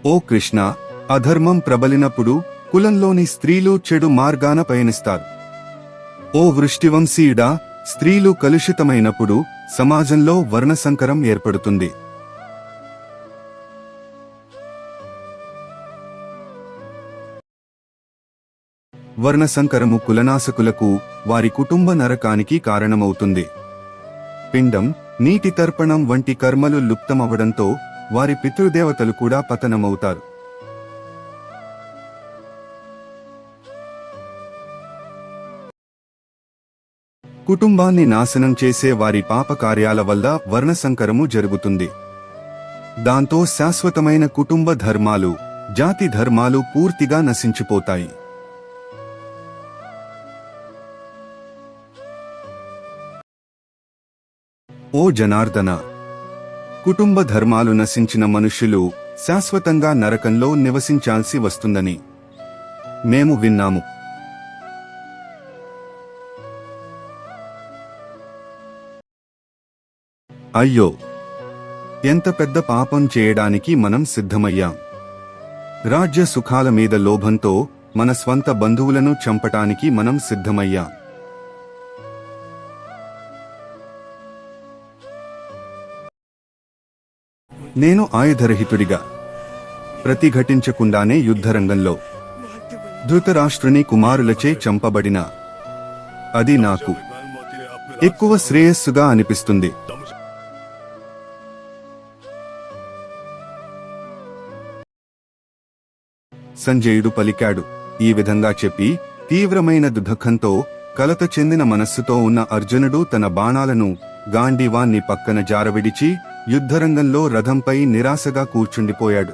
ఓ కృష్ణ, అధర్మం ప్రబలినప్పుడు కులంలోని స్త్రీలు చెడు మార్గాన పయనిస్తారు. ఓ వృష్టివంశీయుడా, స్త్రీలు కలుషితమైనప్పుడు సమాజంలో వర్ణసంకరం ఏర్పడుతుంది. వర్ణసంకరము కులనాశకులకు, వారి కుటుంబ నరకానికి కారణమవుతుంది. పిండం, నీటి తర్పణం వంటి కర్మలు లుప్తమవడంతో వారి పితృదేవతలు కూడా పతనమవుతారు. కుటుంబాన్ని నాశనం చేసే వారి పాపకార్యాల వల్ల వర్ణసంకరము జరుగుతుంది. దాంతో శాశ్వతమైన కుటుంబ ధర్మాలు, జాతి ధర్మాలు పూర్తిగా నశించిపోతాయి. ఓ జనార్దన, కుటుంబ ధర్మాలు నశించిన మనుష్యులు శాశ్వతంగా నరకంలో నివసించాల్సి వస్తుందని మేము విన్నాము. అయ్యో, ఎంత పెద్ద పాపం చేయడానికి మనం సిద్ధమయ్యాం. రాజ్య సుఖాల మీద లోభంతో మన స్వంత బంధువులను చంపటానికి మనం సిద్ధమయ్యాం. నేను ఆయుధరహితుడిగా ప్రతిఘటించకుండానే యుద్ధరంగంలో ధృతరాష్ట్రుని కుమారులచే చంపబడిన అది నాకు ఎక్కువ శ్రేయస్సుగా అనిపిస్తుంది. సంజయుడు పలికాడు. ఈ విధంగా చెప్పి తీవ్రమైన దుఃఖంతో కలత చెందిన మనస్సుతో ఉన్న అర్జునుడు తన బాణాలను గాంధీవాన్ని పక్కన జారవిడిచి యుద్ధరంగంలో రథంపై నిరాశగా కూర్చుండిపోయాడు.